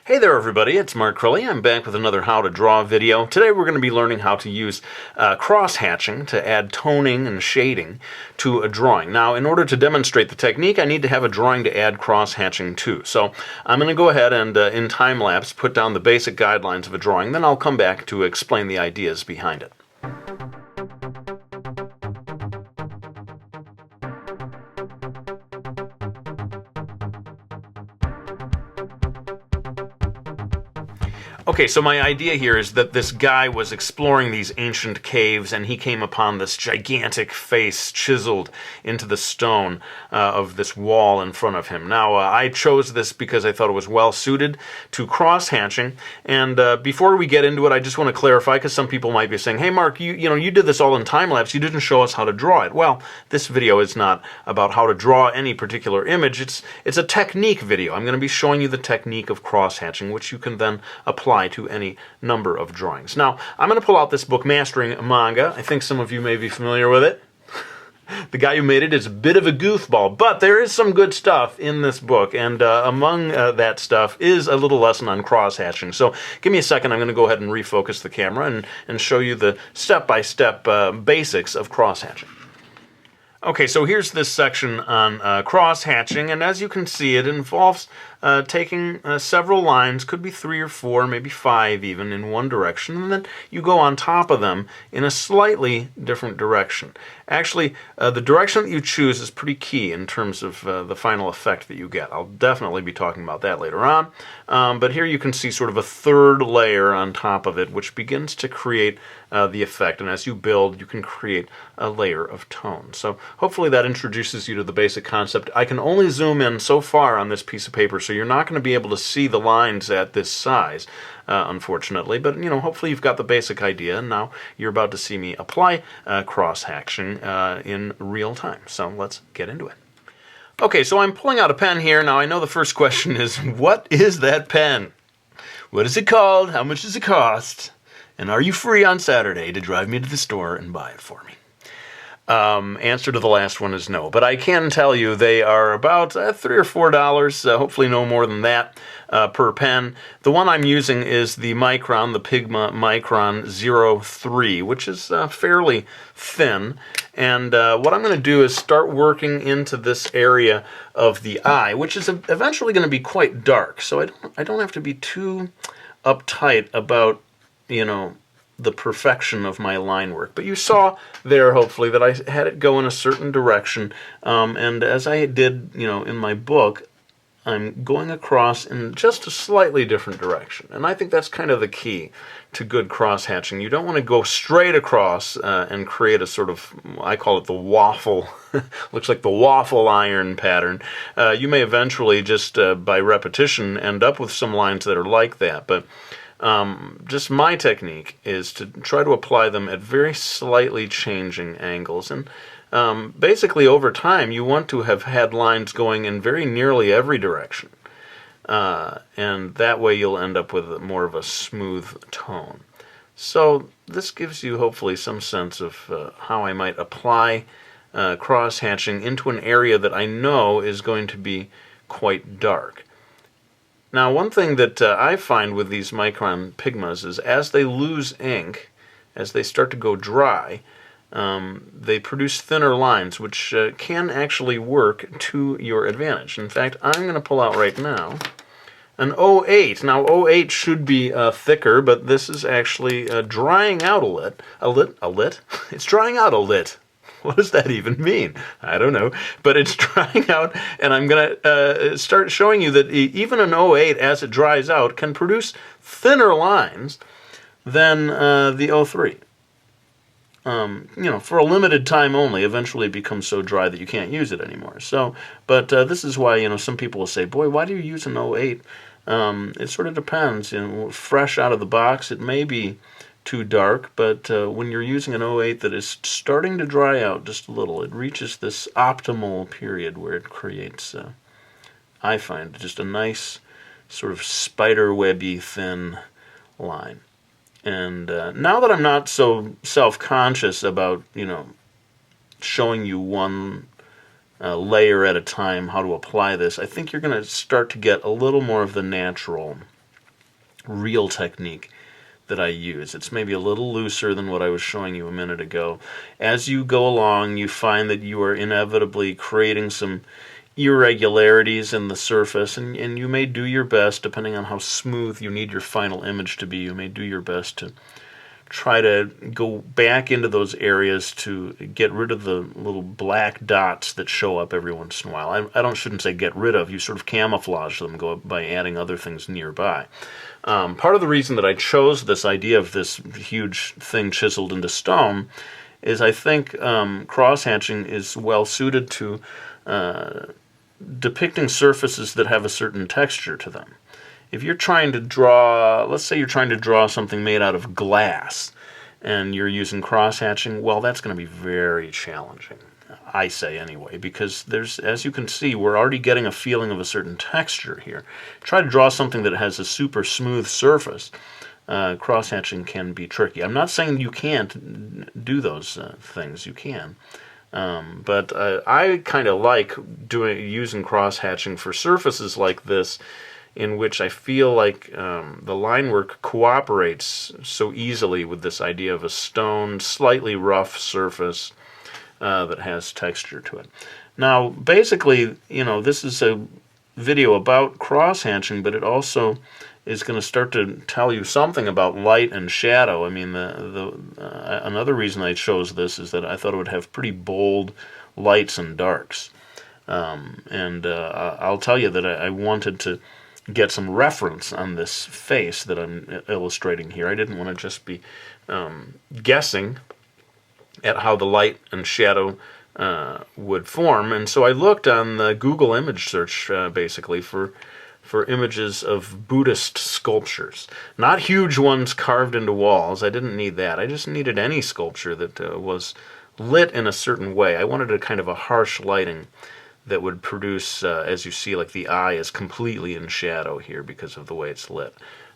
Hey there everybody, it's Mark Crilley. I'm back with another How to Draw video. Today we're going to be learning how to use cross-hatching to add toning and shading to a drawing. Now, in order to demonstrate the technique, I need to have a drawing to add cross-hatching to. So I'm going to go ahead and, in time-lapse, put down the basic guidelines of a drawing, then I'll come back to explain the ideas behind it. Okay, so my idea here is that this guy was exploring these ancient caves and he came upon this gigantic face chiseled into the stone of this wall in front of him. Now, I chose this because I thought it was well suited to cross-hatching, and before we get into it, I just want to clarify, because some people might be saying, hey Mark, you did this all in time-lapse, you didn't show us how to draw it. Well, this video is not about how to draw any particular image, it's a technique video. I'm going to be showing you the technique of cross-hatching, which you can then apply to any number of drawings. Now, I'm going to pull out this book, Mastering Manga. I think some of you may be familiar with it. The guy who made it is a bit of a goofball, but there is some good stuff in this book, and among that stuff is a little lesson on cross-hatching. So give me a second, I'm going to go ahead and refocus the camera and show you the step-by-step basics of cross-hatching. Okay, so here's this section on cross-hatching, and as you can see, it involves taking several lines, could be 3 or 4, maybe 5 even, in one direction, and then you go on top of them in a slightly different direction. Actually, the direction that you choose is pretty key in terms of the final effect that you get. I'll definitely be talking about that later on, but here you can see sort of a third layer on top of it, which begins to create the effect, and as you build, you can create a layer of tone. So hopefully that introduces you to the basic concept. I can only zoom in so far on this piece of paper, so you're not going to be able to see the lines at this size, unfortunately, but hopefully you've got the basic idea, and now you're about to see me apply cross-hatching in real time. So let's get into it. Okay, so I'm pulling out a pen here. Now I know the first question is, what is that pen? What is it called? How much does it cost? And are you free on Saturday to drive me to the store and buy it for me? Answer to the last one is no, but I can tell you they are about $3 or $4, hopefully no more than that, per pen. The one I'm using is the Micron, the Pigma Micron 03, which is fairly thin, and what I'm going to do is start working into this area of the eye, which is eventually going to be quite dark, so I don't have to be too uptight about the perfection of my line work. But you saw there, hopefully, that I had it go in a certain direction, and as I did, in my book, I'm going across in just a slightly different direction. And I think that's kind of the key to good cross-hatching. You don't want to go straight across and create a sort of, I call it the waffle, looks like the waffle iron pattern. You may eventually, just by repetition, end up with some lines that are like that, but just my technique is to try to apply them at very slightly changing angles, and basically over time you want to have had lines going in very nearly every direction, and that way you'll end up with more of a smooth tone. So this gives you hopefully some sense of how I might apply cross-hatching into an area that I know is going to be quite dark. Now, one thing that I find with these Micron Pigmas is as they lose ink, as they start to go dry, they produce thinner lines, which can actually work to your advantage. In fact, I'm going to pull out right now an 08. Now, 08 should be thicker, but this is actually drying out a lit. A lit? It's drying out a lit. What does that even mean? I don't know, but it's drying out, and I'm going to start showing you that even an 08, as it dries out, can produce thinner lines than the 03. For a limited time only. Eventually it becomes so dry that you can't use it anymore. So, but this is why, some people will say, boy, why do you use an 08? It sort of depends. Fresh out of the box, it may be too dark, but when you're using an 08 that is starting to dry out just a little, it reaches this optimal period where it creates, I find, just a nice sort of spider-webby thin line. And now that I'm not so self-conscious about, showing you one layer at a time how to apply this, I think you're going to start to get a little more of the natural real technique that I use. It's maybe a little looser than what I was showing you a minute ago. As you go along, you find that you are inevitably creating some irregularities in the surface, and you may do your best, depending on how smooth you need your final image to be, you may do your best to try to go back into those areas to get rid of the little black dots that show up every once in a while. I shouldn't say get rid of, you sort of camouflage them by adding other things nearby. Part of the reason that I chose this idea of this huge thing chiseled into stone is I think crosshatching is well suited to depicting surfaces that have a certain texture to them. If you're trying to draw, let's say you're trying to draw something made out of glass and you're using crosshatching, well, that's going to be very challenging, I say anyway, because there's, as you can see, we're already getting a feeling of a certain texture here. Try to draw something that has a super smooth surface. Crosshatching can be tricky. I'm not saying you can't do those things. You can. But I kind of like using crosshatching for surfaces like this, in which I feel like the line work cooperates so easily with this idea of a stone, slightly rough surface that has texture to it. Now, basically, this is a video about crosshatching, but it also is going to start to tell you something about light and shadow. I mean, another reason I chose this is that I thought it would have pretty bold lights and darks. I'll tell you that I wanted to get some reference on this face that I'm illustrating here. I didn't want to just be guessing at how the light and shadow would form, and so I looked on the Google image search basically for images of Buddhist sculptures. Not huge ones carved into walls. I didn't need that. I just needed any sculpture that was lit in a certain way. I wanted a kind of a harsh lighting that would produce, as you see, like the eye is completely in shadow here because of the way it's lit.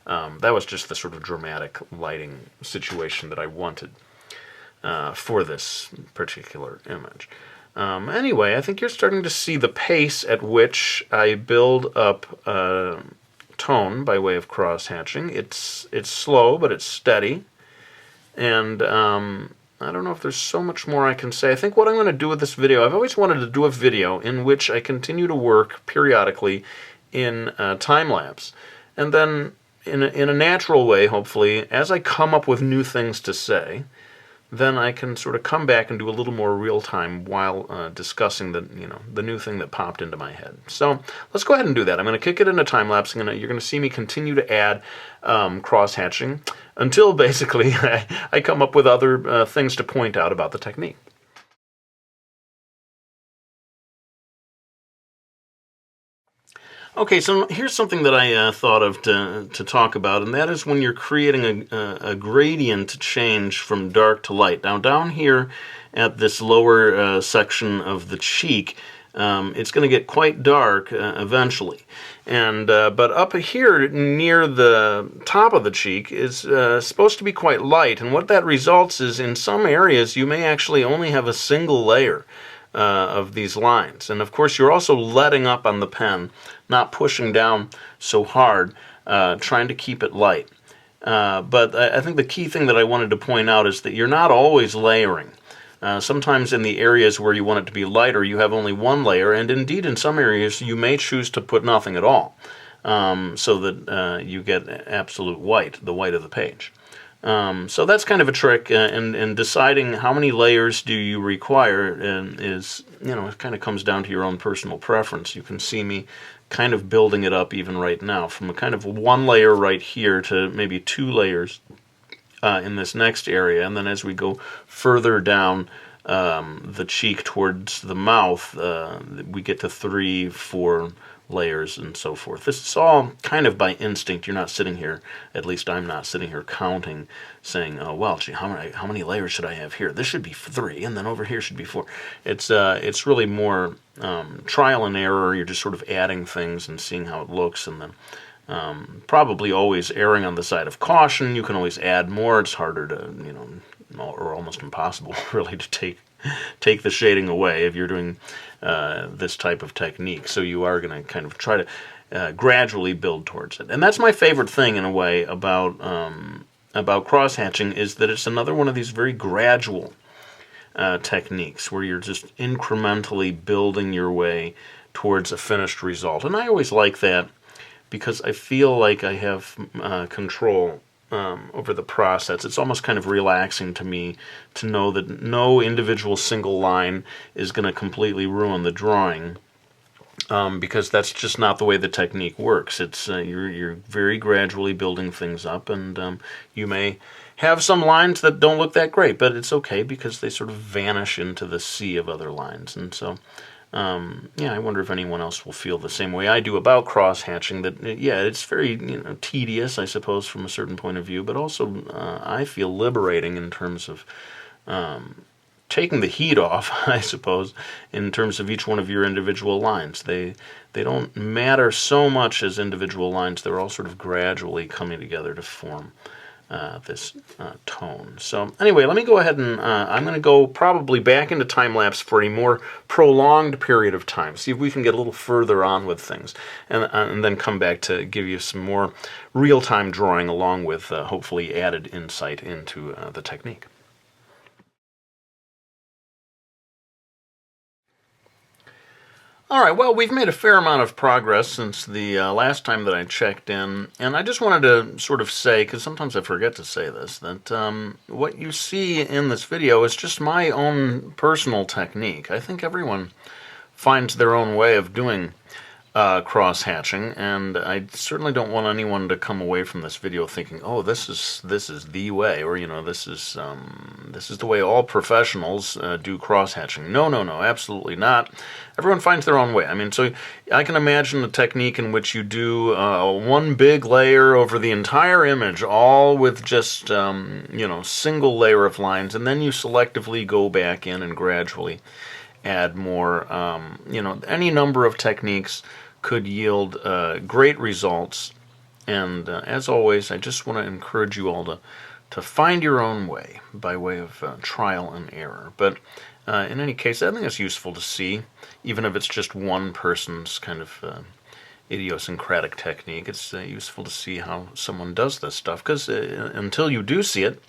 That was just the sort of dramatic lighting situation that I wanted for this particular image. Anyway, I think you're starting to see the pace at which I build up tone by way of crosshatching. It's slow, but it's steady. And I don't know if there's so much more I can say. I think what I'm going to do with this video, I've always wanted to do a video in which I continue to work periodically in time-lapse. And then in a natural way, hopefully, as I come up with new things to say, then I can sort of come back and do a little more real-time while discussing the new thing that popped into my head. So let's go ahead and do that. I'm going to kick it into time-lapse. You're going to see me continue to add cross-hatching until basically I come up with other things to point out about the technique. Okay, so here's something that I thought of to talk about, and that is when you're creating a gradient change from dark to light. Now, down here at this lower section of the cheek, it's going to get quite dark eventually. But up here near the top of the cheek is supposed to be quite light, and what that results is in some areas you may actually only have a single layer of these lines. And of course you're also letting up on the pen, not pushing down so hard, trying to keep it light. But I think the key thing that I wanted to point out is that you're not always layering. Sometimes in the areas where you want it to be lighter, you have only one layer, and indeed in some areas you may choose to put nothing at all, so that you get absolute white, the white of the page. So that's kind of a trick, and deciding how many layers do you require is, it kind of comes down to your own personal preference. You can see me kind of building it up even right now, from a kind of one layer right here to maybe 2 layers in this next area, and then as we go further down the cheek towards the mouth, we get to 3, 4 layers and so forth. This is all kind of by instinct. You're not sitting here, at least I'm not sitting here counting, saying, oh, well, gee, how many layers should I have here? This should be 3, and then over here should be 4. It's really more trial and error. You're just sort of adding things and seeing how it looks, and then probably always erring on the side of caution. You can always add more. It's harder to, or almost impossible, really, to take the shading away if you're doing this type of technique. So you are going to kind of try to gradually build towards it. And that's my favorite thing, in a way, about crosshatching, is that it's another one of these very gradual techniques where you're just incrementally building your way towards a finished result. And I always like that, because I feel like I have control over the process. It's almost kind of relaxing to me to know that no individual single line is going to completely ruin the drawing, because that's just not the way the technique works. It's you're very gradually building things up, and you may have some lines that don't look that great, but it's okay, because they sort of vanish into the sea of other lines. And so yeah, I wonder if anyone else will feel the same way I do about crosshatching, that, yeah, it's very, tedious, I suppose, from a certain point of view, but also I feel liberating in terms of taking the heat off, I suppose, in terms of each one of your individual lines. They don't matter so much as individual lines. They're all sort of gradually coming together to form this tone. So anyway, let me go ahead and I'm going to go probably back into time-lapse for a more prolonged period of time, see if we can get a little further on with things, and then come back to give you some more real-time drawing, along with hopefully added insight into the technique. All right, well, we've made a fair amount of progress since the last time that I checked in, and I just wanted to sort of say, because sometimes I forget to say this, that what you see in this video is just my own personal technique. I think everyone finds their own way of doing cross-hatching, and I certainly don't want anyone to come away from this video thinking, oh, this is the way, or this is the way all professionals do cross-hatching. No, absolutely not. Everyone finds their own way. I mean, so I can imagine a technique in which you do one big layer over the entire image, all with just single layer of lines, and then you selectively go back in and gradually add more. Any number of techniques could yield great results, and as always, I just want to encourage you all to find your own way by way of trial and error. But in any case, I think it's useful to see, even if it's just one person's kind of idiosyncratic technique. It's useful to see how someone does this stuff, because until you do see it,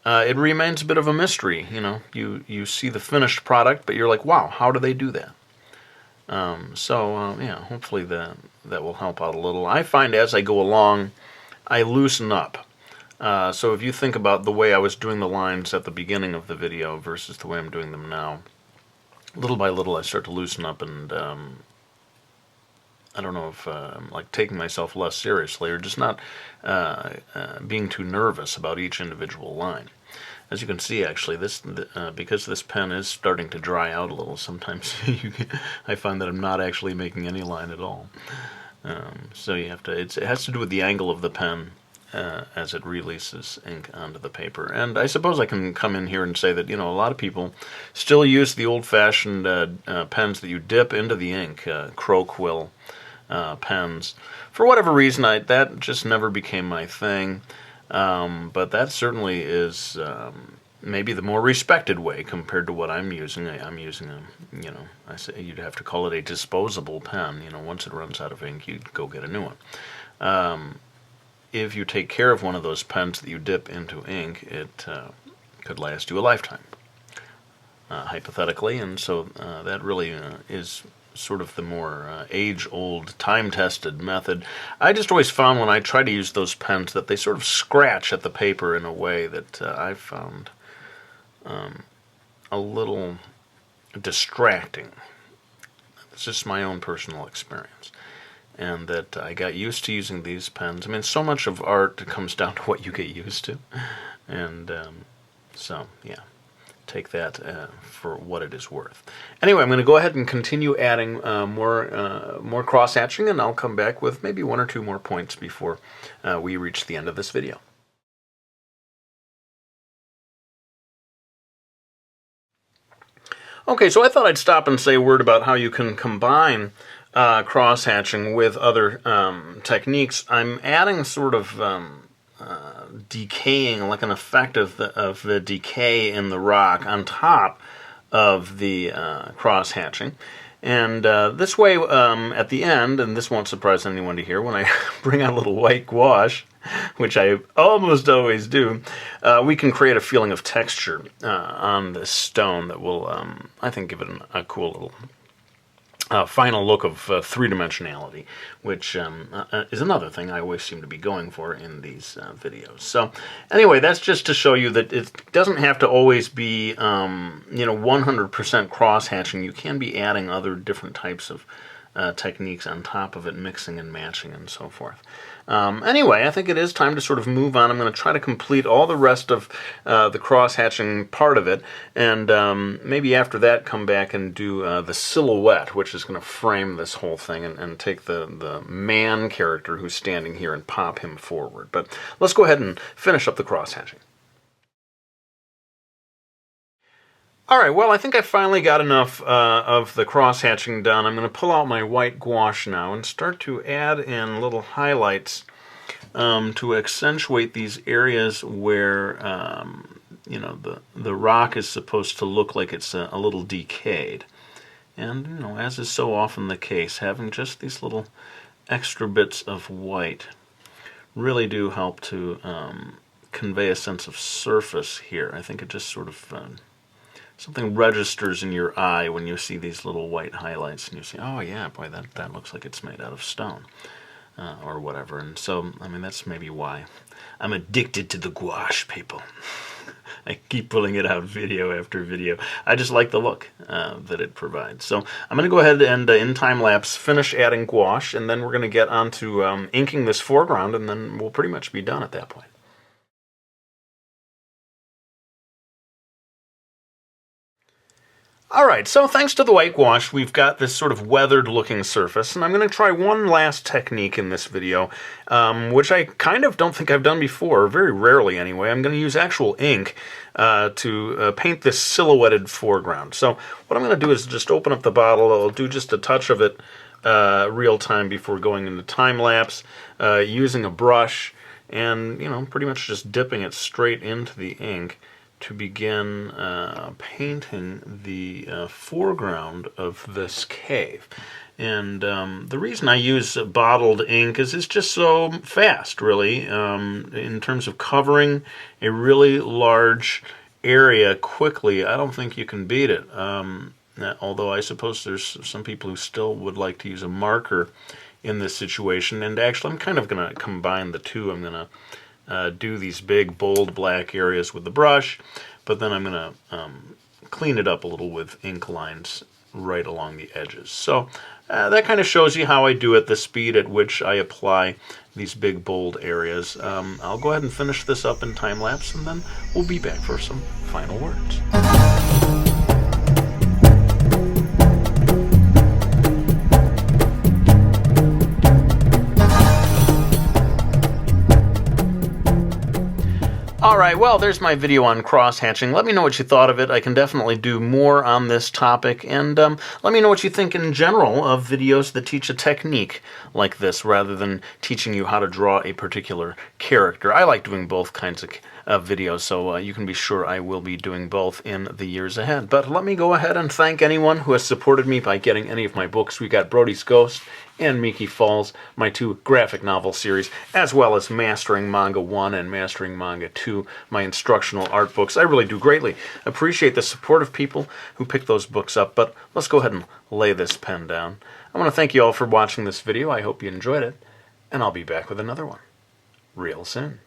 it remains a bit of a mystery. You see the finished product, but you're like, wow, how do they do that? Yeah, hopefully that will help out a little. I find as I go along, I loosen up. So if you think about the way I was doing the lines at the beginning of the video versus the way I'm doing them now, little by little I start to loosen up, and I don't know if I'm like taking myself less seriously, or just not being too nervous about each individual line. As you can see, actually, because this pen is starting to dry out a little, sometimes I find that I'm not actually making any line at all. So you have to. It has to do with the angle of the pen as it releases ink onto the paper. And I suppose I can come in here and say that a lot of people still use the old-fashioned pens that you dip into the ink, crow quill pens. For whatever reason, that just never became my thing. But that certainly is maybe the more respected way compared to what I'm using. I'm using I say you'd have to call it a disposable pen. Once it runs out of ink, you'd go get a new one. If you take care of one of those pens that you dip into ink, it could last you a lifetime, hypothetically. And so that really is sort of the more age-old, time-tested method. I just always found when I try to use those pens that they sort of scratch at the paper in a way that I found a little distracting. It's just my own personal experience. And that I got used to using these pens. I mean, so much of art comes down to what you get used to. And so, yeah. Take that for what it is worth. Anyway, I'm going to go ahead and continue adding more cross-hatching, and I'll come back with maybe one or two more points before we reach the end of this video. Okay, so I thought I'd stop and say a word about how you can combine cross-hatching with other techniques. I'm adding sort of decaying, like an effect of the decay in the rock on top of the cross-hatching. And this way, at the end, and this won't surprise anyone to hear, when I bring out a little white gouache, which I almost always do, we can create a feeling of texture on this stone that will, I think, give it a cool little final look of three-dimensionality, which is another thing I always seem to be going for in these videos. So anyway, that's just to show you that it doesn't have to always be 100% cross-hatching. You can be adding other different types of techniques on top of it, mixing and matching and so forth. Anyway, I think it is time to sort of move on. I'm going to try to complete all the rest of the cross-hatching part of it, and maybe after that come back and do the silhouette, which is going to frame this whole thing and take the man character who's standing here and pop him forward. But let's go ahead and finish up the cross-hatching. All right, well, I think I finally got enough of the cross-hatching done. I'm going to pull out my white gouache now and start to add in little highlights to accentuate these areas where, the rock is supposed to look like it's a little decayed. And, as is so often the case, having just these little extra bits of white really do help to convey a sense of surface here. I think it just sort of... something registers in your eye when you see these little white highlights, and you say, oh yeah, boy, that looks like it's made out of stone, or whatever. And so, I mean, that's maybe why I'm addicted to the gouache, people. I keep pulling it out video after video. I just like the look that it provides. So I'm going to go ahead and, in time-lapse, finish adding gouache, and then we're going to get on to inking this foreground, and then we'll pretty much be done at that point. Alright, so thanks to the white gouache, we've got this sort of weathered looking surface, and I'm going to try one last technique in this video, which I kind of don't think I've done before, very rarely anyway. I'm going to use actual ink to paint this silhouetted foreground. So what I'm going to do is just open up the bottle. I'll do just a touch of it real time before going into time-lapse, using a brush, and, pretty much just dipping it straight into the ink to begin painting the foreground of this cave. And the reason I use bottled ink is it's just so fast, really, in terms of covering a really large area quickly. I don't think you can beat it. Although I suppose there's some people who still would like to use a marker in this situation. And actually, I'm kind of going to combine the two. I'm going to do these big, bold black areas with the brush, but then I'm going to clean it up a little with ink lines right along the edges. So that kind of shows you how I do it, the speed at which I apply these big, bold areas. I'll go ahead and finish this up in time-lapse, and then we'll be back for some final words. Alright, well, there's my video on cross-hatching. Let me know what you thought of it. I can definitely do more on this topic, and let me know what you think in general of videos that teach a technique like this, rather than teaching you how to draw a particular character. I like doing both kinds of videos, so you can be sure I will be doing both in the years ahead. But let me go ahead and thank anyone who has supported me by getting any of my books. We got Brody's Ghost and Miki Falls, my 2 graphic novel series, as well as Mastering Manga 1 and Mastering Manga 2, my instructional art books. I really do greatly appreciate the support of people who pick those books up, but let's go ahead and lay this pen down. I want to thank you all for watching this video. I hope you enjoyed it, and I'll be back with another one real soon.